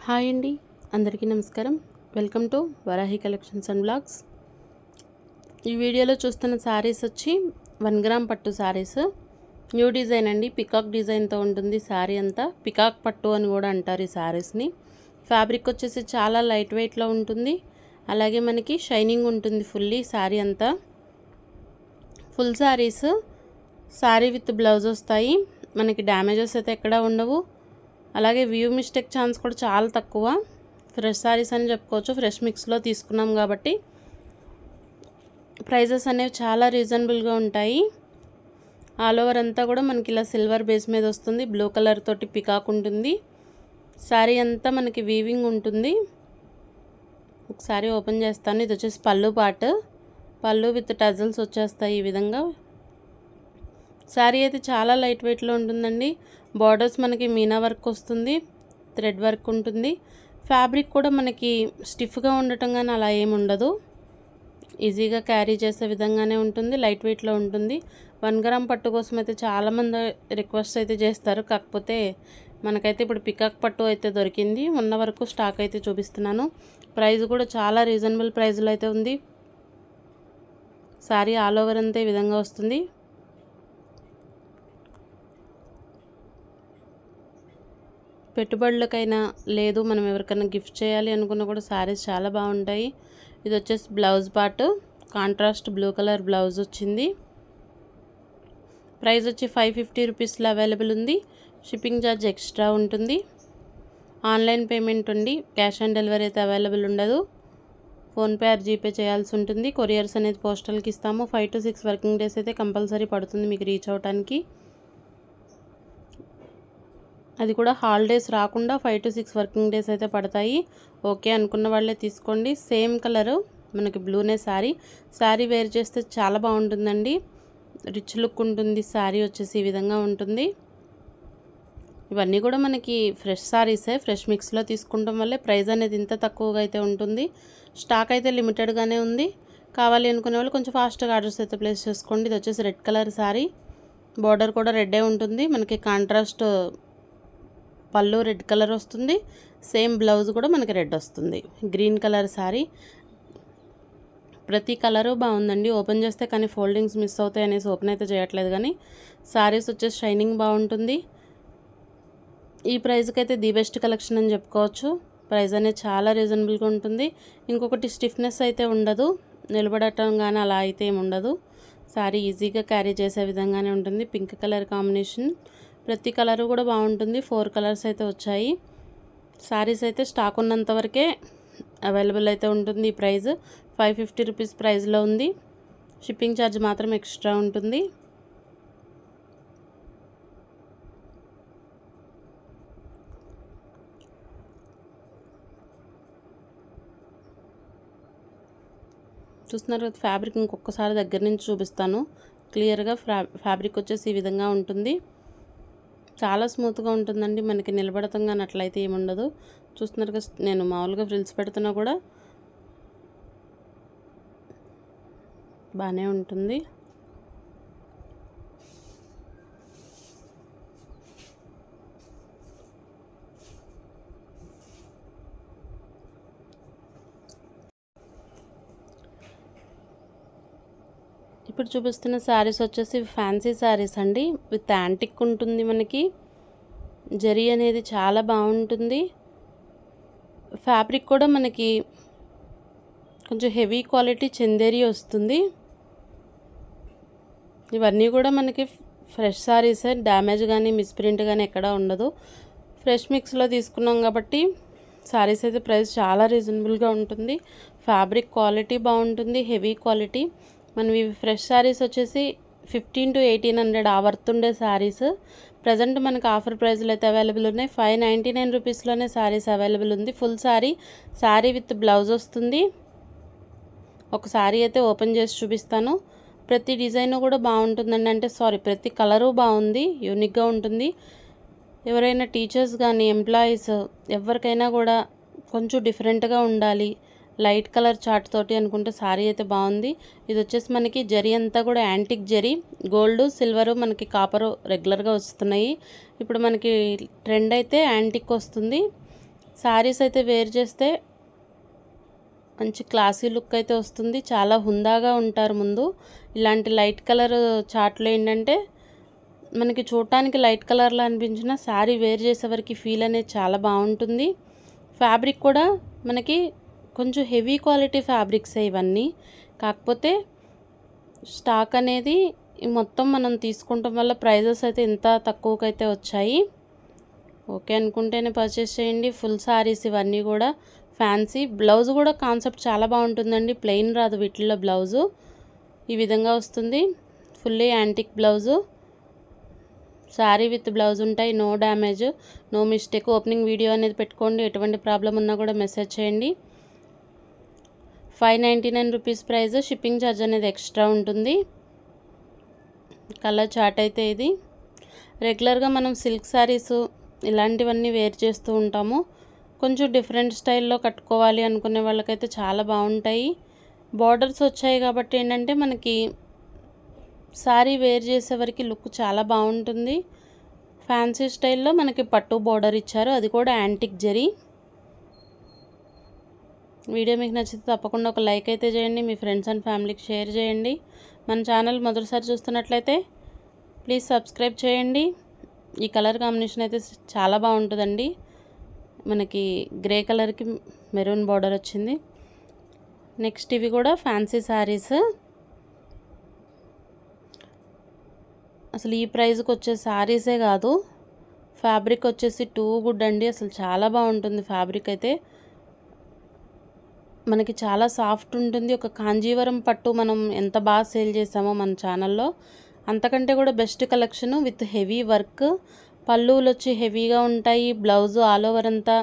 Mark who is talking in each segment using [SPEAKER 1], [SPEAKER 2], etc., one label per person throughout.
[SPEAKER 1] Hi అండి, అందరికీ నమస్కారం. Welcome to Varahi collections and blogs. ఈ వీడియోలో చూస్తున్న శారీస్ వచ్చి 1 గ్రామ్ పట్టు శారీస్. న్యూ డిజైన్ అండి, పికాక్ డిజైన్తో ఉంటుంది శారీ అంతా. పికాక్ పట్టు అని కూడా అంటారు ఈ శారీస్ని. ఫ్యాబ్రిక్ వచ్చేసి చాలా లైట్ వెయిట్లో ఉంటుంది, అలాగే మనకి షైనింగ్ ఉంటుంది ఫుల్లీ శారీ అంతా. Full saris, sari with blouse వస్తాయి. మనకి డ్యామేజెస్ అయితే ఎక్కడా ఉండవు, అలాగే వ్యూ మిస్టేక్ ఛాన్స్ కూడా చాలా తక్కువ. ఫ్రెష్ శారీస్ అని చెప్పుకోవచ్చు, ఫ్రెష్ మిక్స్లో తీసుకున్నాం కాబట్టి ప్రైజెస్ అనేవి చాలా రీజనబుల్గా ఉంటాయి. ఆల్ ఓవర్ అంతా కూడా మనకి ఇలా సిల్వర్ బేస్ మీద వస్తుంది. బ్లూ కలర్ తోటి పికాక్ ఉంటుంది. శారీ అంతా మనకి వీవింగ్ ఉంటుంది. ఒకసారి ఓపెన్ చేస్తాను. ఇది వచ్చేసి పళ్ళు పార్ట్. పళ్ళు విత్ టజల్స్ వచ్చేస్తాయి ఈ విధంగా. శారీ అయితే చాలా లైట్ వెయిట్లో ఉంటుందండి. బార్డర్స్ మనకి మీనా వర్క్ వస్తుంది, థ్రెడ్ వర్క్ ఉంటుంది. ఫ్యాబ్రిక్ కూడా మనకి స్టిఫ్గా ఉండటం కానీ అలా ఏమి ఉండదు, ఈజీగా క్యారీ చేసే విధంగానే ఉంటుంది, లైట్ వెయిట్లో ఉంటుంది. 1 గ్రామ్ పట్టు కోసం అయితే చాలామంది రిక్వెస్ట్ అయితే చేస్తారు, కాకపోతే మనకైతే ఇప్పుడు పికాక్ పట్టు అయితే దొరికింది. ఉన్న వరకు స్టాక్ అయితే చూపిస్తున్నాను. ప్రైస్ కూడా చాలా రీజనబుల్ ప్రైస్లో అయితే ఉంది. శారీ ఆల్ ఓవర్ అంతా ఈ విధంగా వస్తుంది. పెట్టుబడులకైనా లేదు మనం ఎవరికైనా గిఫ్ట్ చేయాలి అనుకున్నా కూడా శారీస్ చాలా బాగుంటాయి. ఇది వచ్చేసి blouse part, contrast blue colour blouse వచ్చింది. ప్రైస్ వచ్చి 550 రూపీస్లో అవైలబుల్ ఉంది. షిప్పింగ్ ఛార్జ్ ఎక్స్ట్రా ఉంటుంది. ఆన్లైన్ పేమెంట్ ఉండి క్యాష్ ఆన్ డెలివరీ అయితే అవైలబుల్ ఉండదు. ఫోన్పే ఆర్ జీపే చేయాల్సి ఉంటుంది. కొరియర్స్ అనేది పోస్టల్కి ఇస్తాము. 5 to 6 వర్కింగ్ డేస్ అయితే కంపల్సరీ పడుతుంది మీకు రీచ్ అవడానికి. అది కూడా హాలిడేస్ రాకుండా 5 to 6 వర్కింగ్ డేస్ అయితే పడతాయి. ఓకే అనుకున్న వాళ్ళే తీసుకోండి. సేమ్ కలరు మనకి బ్లూనే శారీ వేర్ చేస్తే చాలా బాగుంటుందండి, రిచ్ లుక్ ఉంటుంది. శారీ వచ్చేసి ఈ విధంగా ఉంటుంది. ఇవన్నీ కూడా మనకి ఫ్రెష్ శారీసే, ఫ్రెష్ మిక్స్లో తీసుకుంటాం వల్లే ప్రైస్ అనేది ఇంత తక్కువగా అయితే ఉంటుంది. స్టాక్ అయితే లిమిటెడ్గానే ఉంది. కావాలి అనుకునే వాళ్ళు కొంచెం ఫాస్ట్గా ఆర్డర్స్ అయితే ప్లేస్ చేసుకోండి. ఇది వచ్చేసి రెడ్ కలర్ శారీ, బార్డర్ కూడా రెడ్డే ఉంటుంది. మనకి కాంట్రాస్ట్ పళ్ళు రెడ్ కలర్ వస్తుంది. సేమ్ బ్లౌజ్ కూడా మనకి రెడ్ వస్తుంది. గ్రీన్ కలర్ శారీ, ప్రతి కలరు బాగుందండి. ఓపెన్ చేస్తే కానీ ఫోల్డింగ్స్ మిస్ అవుతాయి అనేసి ఓపెన్ అయితే చేయట్లేదు, కానీ శారీస్ వచ్చేసి షైనింగ్ బాగుంటుంది. ఈ ప్రైస్కి అయితే ది బెస్ట్ కలెక్షన్ అని చెప్పుకోవచ్చు. ప్రైస్ అనేది చాలా రీజనబుల్గా ఉంటుంది. ఇంకొకటి స్టిఫ్నెస్ అయితే ఉండదు, నిలబడటం కానీ అలా అయితే ఏమి ఉండదు. శారీ ఈజీగా క్యారీ చేసే విధంగానే ఉంటుంది. పింక్ కలర్ కాంబినేషన్, ప్రతి కలరు కూడా బాగుంటుంది. 4 కలర్స్ అయితే వచ్చాయి. శారీస్ అయితే స్టాక్ ఉన్నంత వరకే అవైలబుల్ అయితే ఉంటుంది. ఈ ప్రైస్ 550 రూపీస్ ప్రైస్లో ఉంది. షిప్పింగ్ ఛార్జ్ మాత్రం ఎక్స్ట్రా ఉంటుంది. చూస్తున్నారు కదా, ఫ్యాబ్రిక్ ఇంకొకసారి దగ్గర నుంచి చూపిస్తాను క్లియర్గా. ఫ్యాబ్రిక్ వచ్చేసి ఈ విధంగా ఉంటుంది. చాలా స్మూత్గా ఉంటుందండి, మనకి నిలబడతాం కానీ అట్లయితే ఏముండదు. చూస్తున్నారు కదా, నేను మామూలుగా ఫ్రిల్స్ పెడుతున్నా కూడా బాగానే ఉంటుంది. ఇప్పుడు చూపిస్తున్న శారీస్ వచ్చేసి ఫ్యాన్సీ శారీస్ అండి, విత్ యాంటిక్ ఉంటుంది. మనకి జరీ అనేది చాలా బాగుంటుంది. ఫ్యాబ్రిక్ కూడా మనకి కొంచెం హెవీ క్వాలిటీ చందేరి వస్తుంది. ఇవన్నీ కూడా మనకి ఫ్రెష్ శారీసే, డ్యామేజ్ కానీ మిస్ప్రింట్ కానీ ఎక్కడా ఉండదు. ఫ్రెష్ మిక్స్లో తీసుకున్నాం కాబట్టి శారీస్ అయితే ప్రైస్ చాలా రీజనబుల్గా ఉంటుంది. ఫ్యాబ్రిక్ క్వాలిటీ బాగుంటుంది, హెవీ క్వాలిటీ. మనం ఇవి ఫ్రెష్ శారీస్ వచ్చేసి 1500 to 1800 ఆ వర్త్ ఉండే శారీస్. ప్రజెంట్ మనకు ఆఫర్ ప్రైస్లో అయితే అవైలబుల్ ఉన్నాయి. 599 రూపీస్లోనే శారీస్ అవైలబుల్ ఉంది. ఫుల్ శారీ విత్ బ్లౌజ్ వస్తుంది. ఒక శారీ అయితే ఓపెన్ చేసి చూపిస్తాను. ప్రతి డిజైన్ కూడా బాగుంటుందండి, అంటే ప్రతి కలరు బాగుంది, యూనిక్గా ఉంటుంది. ఎవరైనా టీచర్స్ కానీ ఎంప్లాయీస్ ఎవరికైనా కూడా కొంచెం డిఫరెంట్గా ఉండాలి, లైట్ కలర్ చార్ట్ తోటి అనుకుంటే శారీ అయితే బాగుంది. ఇది వచ్చేసి మనకి జరీ అంతా కూడా యాంటిక్ జరీ, గోల్డ్ సిల్వరు మనకి కాపరు రెగ్యులర్గా వస్తున్నాయి. ఇప్పుడు మనకి ట్రెండ్ అయితే యాంటిక్ వస్తుంది. శారీస్ అయితే వేర్ చేస్తే మంచి క్లాసీ లుక్ అయితే వస్తుంది, చాలా హుందాగా ఉంటారు ముందు. ఇలాంటి లైట్ కలర్ చార్ట్లో ఏంటంటే మనకి చూడటానికి లైట్ కలర్లో అనిపించిన శారీ వేర్ చేసేవరకు ఫీల్ అనేది చాలా బాగుంటుంది. ఫ్యాబ్రిక్ కూడా మనకి కొంచెం హెవీ క్వాలిటీ ఫ్యాబ్రిక్సే ఇవన్నీ, కాకపోతే స్టాక్ అనేది మొత్తం మనం తీసుకుంటాం వల్ల ప్రైజెస్ అయితే ఇంత తక్కువకైతే వచ్చాయి. ఓకే అనుకుంటేనే పర్చేస్ చేయండి. ఫుల్ శారీస్ ఇవన్నీ కూడా ఫ్యాన్సీ. బ్లౌజ్ కూడా కాన్సెప్ట్ చాలా బాగుంటుందండి, ప్లెయిన్ రాదు వీటిల్లో. బ్లౌజు ఈ విధంగా వస్తుంది, fully antique blouse. Saree with blouse ఉంటాయి, no damage, no mistake. Opening video అనేది పెట్టుకోండి, ఎటువంటి ప్రాబ్లం ఉన్నా కూడా మెసేజ్ చేయండి. 599 రూపీస్ ప్రైస్, షిప్పింగ్ ఛార్జ్ అనేది ఎక్స్ట్రా ఉంటుంది. కలర్ చార్ట్ అయితే ఇది. రెగ్యులర్గా మనం సిల్క్ శారీస్ ఇలాంటివన్నీ వేర్ చేస్తూ ఉంటాము, కొంచెం డిఫరెంట్ స్టైల్లో కట్టుకోవాలి అనుకునే వాళ్ళకైతే చాలా బాగుంటాయి. బార్డర్స్ వచ్చాయి కాబట్టి ఏంటంటే మనకి శారీ వేర్ చేసేవరకు లుక్ చాలా బాగుంటుంది. ఫ్యాన్సీ స్టైల్లో మనకి పట్టు బార్డర్ ఇచ్చారు, అది కూడా యాంటిక్ జరీ. వీడియో మీకు నచ్చితే తప్పకుండా ఒక లైక్ అయితే చేయండి, మీ ఫ్రెండ్స్ అండ్ ఫ్యామిలీకి షేర్ చేయండి. మన ఛానల్ మొదటిసారి చూస్తున్నట్లయితే ప్లీజ్ సబ్స్క్రైబ్ చేయండి. ఈ కలర్ కాంబినేషన్ అయితే చాలా బాగుంటుందండి, మనకి గ్రే కలర్కి మెరూన్ బార్డర్ వచ్చింది. నెక్స్ట్ ఇవి కూడా ఫ్యాన్సీ శారీస్. అసలు ఈ ప్రైస్కి వచ్చే శారీసే కాదు, ఫ్యాబ్రిక్ వచ్చేసి టూ గుడ్ అండి, అసలు చాలా బాగుంటుంది. ఫ్యాబ్రిక్ అయితే మనకి చాలా సాఫ్ట్ ఉంటుంది. ఒక కాంజీవరం పట్టు మనం ఎంత బాగా సేల్ చేసామో మన ఛానల్లో, అంతకంటే కూడా best collection with heavy work. పళ్ళులు వచ్చి హెవీగా ఉంటాయి, బ్లౌజ్ ఆల్ ఓవర్ అంతా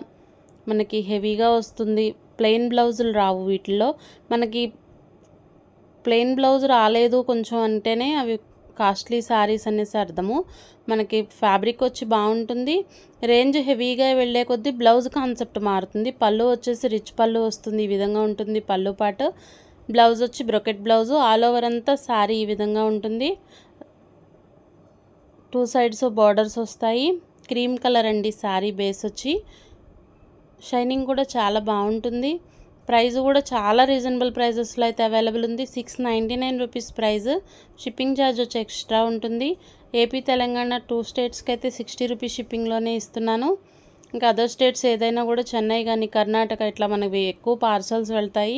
[SPEAKER 1] మనకి హెవీగా వస్తుంది. ప్లెయిన్ బ్లౌజులు రావు వీటిల్లో. మనకి ప్లెయిన్ బ్లౌజ్ రాలేదు కొంచెం అంటేనే అవి కాస్ట్లీ శారీస్ అనేసి అర్థము. మనకి ఫ్యాబ్రిక్ వచ్చి బాగుంటుంది, రేంజ్ హెవీగా వెళ్ళే కొద్దీ బ్లౌజ్ కాన్సెప్ట్ మారుతుంది. పళ్ళు వచ్చేసి రిచ్ పళ్ళు వస్తుంది, ఈ విధంగా ఉంటుంది పళ్ళు పాటు. బ్లౌజ్ వచ్చి బ్రొకెట్ బ్లౌజు, ఆల్ ఓవర్ అంతా శారీ ఈ విధంగా ఉంటుంది. 2 సైడ్స్ బార్డర్స్ వస్తాయి. క్రీమ్ కలర్ అండి శారీ బేస్ వచ్చి. షైనింగ్ కూడా చాలా బాగుంటుంది. ప్రైస్ కూడా చాలా రీజనబుల్ ప్రైజెస్లో అయితే అవైలబుల్ ఉంది. 699 రూపీస్ ప్రైస్, షిప్పింగ్ ఛార్జ్ వచ్చి ఎక్స్ట్రా ఉంటుంది. ఏపీ తెలంగాణ 2 స్టేట్స్కి అయితే 60 రూపీస్ షిప్పింగ్లోనే ఇస్తున్నాను. ఇంకా అదర్ స్టేట్స్ ఏదైనా కూడా చెన్నై కానీ కర్ణాటక ఇట్లా మనకి ఎక్కువ పార్సల్స్ వెళ్తాయి,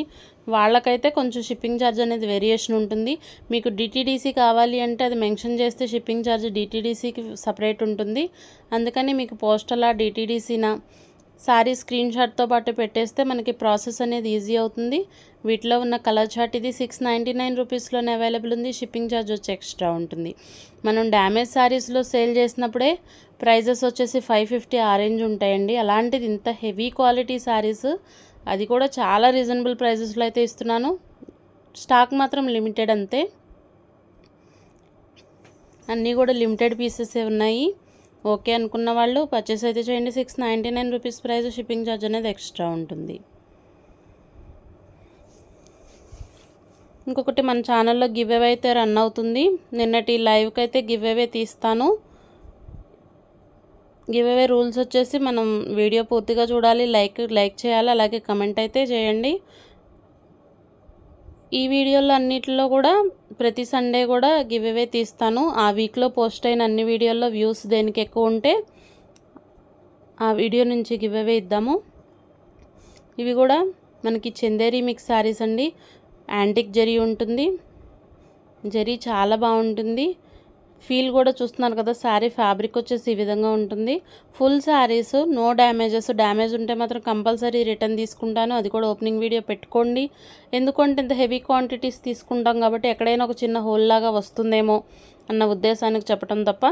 [SPEAKER 1] వాళ్ళకైతే కొంచెం షిప్పింగ్ ఛార్జ్ అనేది వేరియేషన్ ఉంటుంది. మీకు డిటీడీసీ కావాలి అంటే అది మెన్షన్ చేస్తే షిప్పింగ్ ఛార్జ్ డిటీడీసీకి సపరేట్ ఉంటుంది. అందుకని మీకు పోస్టలా డిటీడీసీనా శారీ స్క్రీన్ షాట్తో పాటు పెట్టేస్తే మనకి ప్రాసెస్ అనేది ఈజీ అవుతుంది. వీటిలో ఉన్న కలర్ చార్ట్ ఇది 699 రూపీస్లోనే అవైలబుల్ ఉంది. షిప్పింగ్ ఛార్జ్ వచ్చి ఎక్స్ట్రా ఉంటుంది. మనం డ్యామేజ్ శారీస్లో సేల్ చేసినప్పుడే ప్రైజెస్ వచ్చేసి 550 ఆ రేంజ్ ఉంటాయండి. అలాంటిది ఇంత హెవీ క్వాలిటీ శారీస్, అది కూడా చాలా రీజనబుల్ ప్రైజెస్లో అయితే ఇస్తున్నాను. స్టాక్ మాత్రం లిమిటెడ్ అంతే, అన్నీ కూడా లిమిటెడ్ పీసెసే ఉన్నాయి. ఓకే అనుకున్న వాళ్ళు పర్చేస్ అయితే చేయండి. 699 రూపీస్ ప్రైస్, షిప్పింగ్ ఛార్జ్ అనేది ఎక్స్ట్రా ఉంటుంది. ఇంకొకటి మన ఛానల్లో గివ్ అవే అయితే రన్ అవుతుంది. నిన్నటి లైవ్కి అయితే గివ్ అవే తీస్తాను. గివ్ అవే రూల్స్ వచ్చేసి మనం వీడియో పూర్తిగా చూడాలి, లైక్ చేయాలి, అలాగే కమెంట్ అయితే చేయండి. ఈ వీడియోలో అన్నిటిలో కూడా ప్రతి సండే కూడా గివ్ అవే తీస్తాను. ఆ వీక్లో పోస్ట్ అయిన అన్ని వీడియోల్లో వ్యూస్ దేనికి ఎక్కువ ఉంటే ఆ వీడియో నుంచి గివ్ అవే ఇద్దాము. ఇవి కూడా మనకి చందేరి మిక్స్ శారీస్ అండి, యాంటిక్ జరీ ఉంటుంది. జరీ చాలా బాగుంటుంది. ఫీల్ కూడా చూస్తున్నారు కదా, శారీ ఫ్యాబ్రిక్ వచ్చేసి ఈ విధంగా ఉంటుంది. Full saris no damages. Damage ఉంటే మాత్రం కంపల్సరీ రిటర్న్ తీసుకుంటాను, అది కూడా ఓపెనింగ్ వీడియో పెట్టుకోండి. ఎందుకంటే ఇంత హెవీ క్వాంటిటీస్ తీసుకుంటాం కాబట్టి ఎక్కడైనా ఒక చిన్న హోల్ లాగా వస్తుందేమో అన్న ఉద్దేశానికి చెప్పడం తప్ప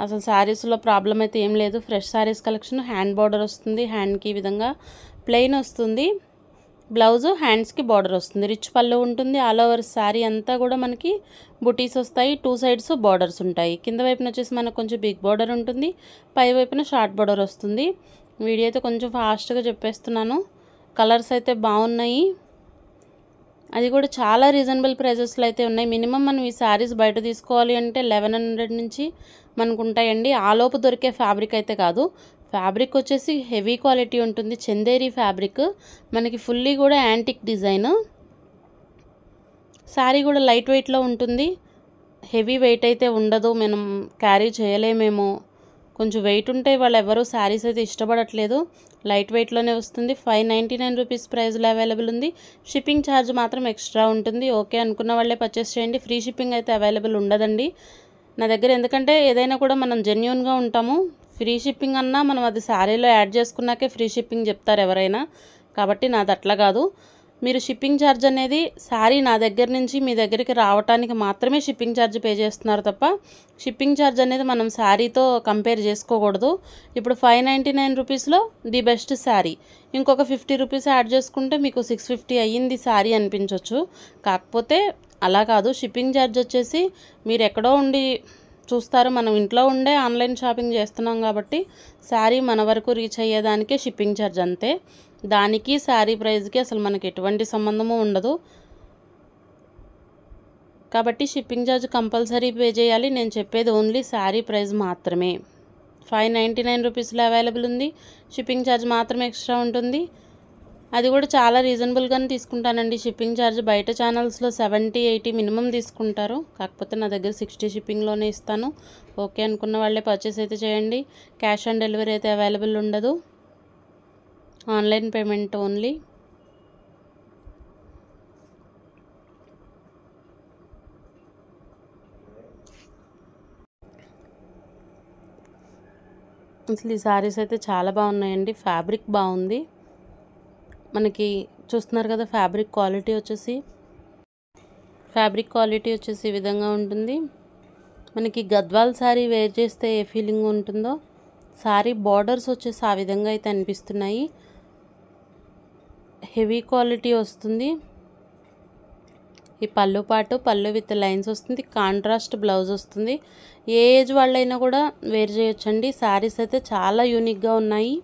[SPEAKER 1] అసలు శారీస్లో ప్రాబ్లం అయితే ఏం లేదు. Fresh saris collection. Hand border వస్తుంది, హ్యాండ్కి ఈ విధంగా ప్లెయిన్ వస్తుంది. బ్లౌజు హ్యాండ్స్కి బార్డర్ వస్తుంది, రిచ్ పళ్ళు ఉంటుంది. ఆల్ ఓవర్ శారీ అంతా కూడా మనకి బుటీస్ వస్తాయి. 2 సైడ్స్ బార్డర్స్ ఉంటాయి. కింద వైపున వచ్చేసి మనకు కొంచెం బిగ్ బార్డర్ ఉంటుంది, పై వైపున షార్ట్ బార్డర్ వస్తుంది. వీడియో అయితే కొంచెం ఫాస్ట్గా చెప్పేస్తున్నాను. కలర్స్ అయితే బాగున్నాయి, అది కూడా చాలా రీజనబుల్ ప్రైజెస్లో అయితే ఉన్నాయి. మినిమం మనం ఈ శారీస్ బయట తీసుకోవాలి అంటే 1100 నుంచి మనకు ఉంటాయండి. ఆలోపు దొరికే ఫ్యాబ్రిక్ అయితే కాదు. ఫ్యాబ్రిక్ వచ్చేసి హెవీ క్వాలిటీ ఉంటుంది, చందేరి ఫ్యాబ్రిక్, మనకి ఫుల్లీ కూడా యాంటిక్ డిజైన్. శారీ కూడా లైట్ వెయిట్లో ఉంటుంది, హెవీ వెయిట్ అయితే ఉండదు, మనం క్యారీ చేయలేమేమో. కొంచెం వెయిట్ ఉంటే వాళ్ళు ఎవరు శారీస్ అయితే ఇష్టపడట్లేదు, లైట్ వెయిట్లోనే వస్తుంది. 599 రూపీస్ ప్రైస్లో అవైలబుల్ ఉంది. షిప్పింగ్ ఛార్జ్ మాత్రం ఎక్స్ట్రా ఉంటుంది. ఓకే అనుకున్న వాళ్ళే పర్చేస్ చేయండి. ఫ్రీ షిప్పింగ్ అయితే అవైలబుల్ ఉండదండి నా దగ్గర, ఎందుకంటే ఏదైనా కూడా మనం జెన్యూన్గా ఉంటాము. ఫ్రీ షిప్పింగ్ అన్నా మనం అది శారీలో యాడ్ చేసుకున్నాకే ఫ్రీ షిప్పింగ్ చెప్తారు ఎవరైనా, కాబట్టి నాది అట్లా కాదు. మీరు షిప్పింగ్ ఛార్జ్ అనేది శారీ నా దగ్గర నుంచి మీ దగ్గరికి రావడానికి మాత్రమే షిప్పింగ్ ఛార్జ్ పే చేస్తున్నారు తప్ప, షిప్పింగ్ ఛార్జ్ అనేది మనం శారీతో కంపేర్ చేసుకోకూడదు. ఇప్పుడు 599 రూపీస్లో ది బెస్ట్ శారీ, ఇంకొక 50 రూపీస్ యాడ్ చేసుకుంటే మీకు 650 అయ్యింది శారీ అనిపించవచ్చు. కాకపోతే అలా కాదు, షిప్పింగ్ ఛార్జ్ వచ్చేసి మీరు ఎక్కడో ఉండి చూస్తారు, మనం ఇంట్లో ఉండే ఆన్లైన్ షాపింగ్ చేస్తున్నాం కాబట్టి శారీ మన వరకు రీచ్ అయ్యేదానికే షిప్పింగ్ ఛార్జ్ అంతే. దానికి శారీ ప్రైస్కి అసలు మనకి ఎటువంటి సంబంధము ఉండదు. కాబట్టి షిప్పింగ్ ఛార్జ్ కంపల్సరీ పే చేయాలి. నేను చెప్పేది ఓన్లీ శారీ ప్రైస్ మాత్రమే. 599 రూపీస్లో అవైలబుల్ ఉంది. షిప్పింగ్ ఛార్జ్ మాత్రమే ఎక్స్ట్రా ఉంటుంది, అది కూడా చాలా రీజనబుల్గానే తీసుకుంటానండి. షిప్పింగ్ ఛార్జ్ బయట ఛానల్స్లో 70-80 మినిమం తీసుకుంటారు, కాకపోతే నా దగ్గర 60 షిప్పింగ్లోనే ఇస్తాను. ఓకే అనుకున్న వాళ్ళే పర్చేస్ అయితే చేయండి. క్యాష్ ఆన్ డెలివరీ అయితే అవైలబుల్ ఉండదు, ఆన్లైన్ పేమెంట్ ఓన్లీ. అసలు ఈ శారీస్ అయితే చాలా బాగున్నాయండి, ఫ్యాబ్రిక్ బాగుంది. మనకి చూస్తున్నారు కదా, ఫ్యాబ్రిక్ క్వాలిటీ వచ్చేసి ఈ విధంగా ఉంటుంది. మనకి గద్వాల్ శారీ వేర్ చేస్తే ఏ ఫీలింగ్ ఉంటుందో, శారీ బార్డర్స్ వచ్చేసి ఆ విధంగా అయితే అనిపిస్తున్నాయి. హెవీ క్వాలిటీ వస్తుంది. ఈ పళ్ళు విత్ లైన్స్ వస్తుంది, కాంట్రాస్ట్ బ్లౌజ్ వస్తుంది. ఏ ఏజ్ వాళ్ళైనా కూడా వేర్ చేయొచ్చండి. శారీస్ అయితే చాలా యూనిక్గా ఉన్నాయి,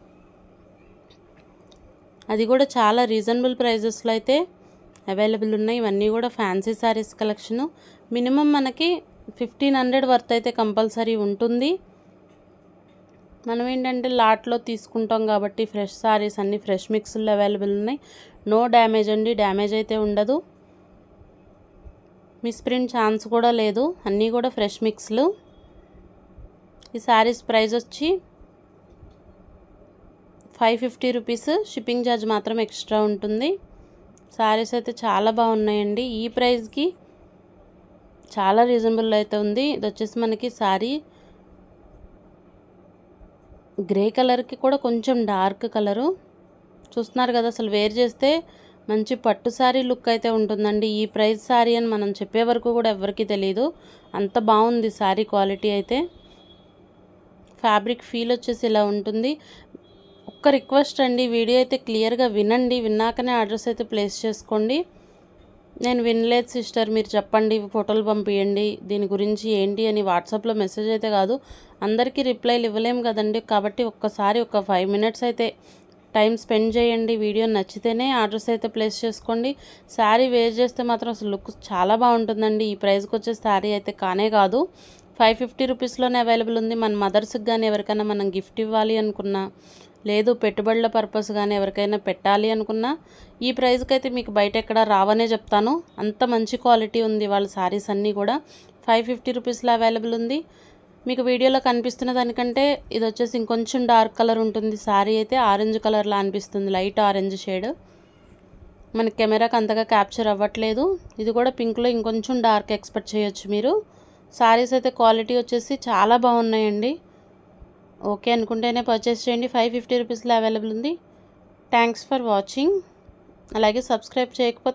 [SPEAKER 1] అది కూడా చాలా రీజనబుల్ ప్రైజెస్లో అయితే అవైలబుల్ ఉన్నాయి. ఇవన్నీ కూడా ఫ్యాన్సీ శారీస్ కలెక్షను. మినిమం మనకి 1500 వర్త్ అయితే కంపల్సరీ ఉంటుంది. మనం ఏంటంటే లాట్లో తీసుకుంటాం కాబట్టి ఫ్రెష్ శారీస్ అన్నీ ఫ్రెష్ మిక్స్లు అవైలబుల్ ఉన్నాయి. నో డ్యామేజ్ అండి, డ్యామేజ్ అయితే ఉండదు, మిస్ప్రింట్ ఛాన్స్ కూడా లేదు, అన్నీ కూడా ఫ్రెష్ మిక్స్లు. ఈ శారీస్ ప్రైస్ వచ్చి 550 రూపీస్, షిప్పింగ్ ఛార్జ్ మాత్రం ఎక్స్ట్రా ఉంటుంది. శారీస్ అయితే చాలా బాగున్నాయండి, ఈ ప్రైస్కి చాలా రీజనబుల్ అయితే ఉంది. ఇది వచ్చేసి మనకి శారీ గ్రే కలర్కి కూడా కొంచెం డార్క్ కలరు చూస్తున్నారు కదా, అసలు వేర్ చేస్తే మంచి పట్టు శారీ లుక్ అయితే ఉంటుందండి. ఈ ప్రైస్ శారీ అని మనం చెప్పే వరకు కూడా ఎవరికి తెలియదు, అంత బాగుంది శారీ క్వాలిటీ అయితే. ఫ్యాబ్రిక్ ఫీల్ వచ్చేసి ఇలా ఉంటుంది. ఒక్క రిక్వెస్ట్ అండి, వీడియో అయితే క్లియర్గా వినండి, విన్నాకనే అడ్రస్ అయితే ప్లేస్ చేసుకోండి. నేను వినలేదు సిస్టర్, మీరు చెప్పండి, ఫోటోలు పంపించండి, దీని గురించి ఏంటి అని వాట్సాప్లో మెసేజ్ అయితే కాదు, అందరికీ రిప్లైలు ఇవ్వలేము కదండి. కాబట్టి ఒక్కసారి ఒక 5 మినిట్స్ అయితే టైం స్పెండ్ చేయండి. వీడియో నచ్చితేనే అడ్రస్ అయితే ప్లేస్ చేసుకోండి. శారీ వేర్ చేస్తే మాత్రం అసలు లుక్ చాలా బాగుంటుందండి. ఈ ప్రైస్కి వచ్చే శారీ అయితే కానే కాదు. 550 రూపీస్లోనే అవైలబుల్ ఉంది. మన మదర్స్కి కానీ ఎవరికైనా మనం గిఫ్ట్ ఇవ్వాలి అనుకున్నా, లేదు పెట్టుబడుల పర్పస్ కానీ ఎవరికైనా పెట్టాలి అనుకున్నా, ఈ ప్రైస్కి అయితే మీకు బయట ఎక్కడ రావనే చెప్తాను, అంత మంచి క్వాలిటీ ఉంది వాళ్ళ శారీస్ అన్నీ కూడా. 550 రూపీస్లో అవైలబుల్ ఉంది. మీకు వీడియోలో కనిపిస్తున్న దానికంటే ఇది వచ్చేసి ఇంకొంచెం డార్క్ కలర్ ఉంటుంది. శారీ అయితే ఆరెంజ్ కలర్లా అనిపిస్తుంది, లైట్ ఆరెంజ్ షేడ్. మనకి కెమెరాకి అంతగా క్యాప్చర్ అవ్వట్లేదు. ఇది కూడా పింక్లో ఇంకొంచెం డార్క్ ఎక్స్పెక్ట్ చేయొచ్చు మీరు. శారీస్ అయితే క్వాలిటీ వచ్చేసి చాలా బాగున్నాయండి. ఓకే అనుకుంటేనే పర్చేస్ చేయండి. 550 రూపీస్లో అవైలబుల్ ఉంది. Thanks for watching. అలాగే సబ్స్క్రైబ్ చేయకపోతే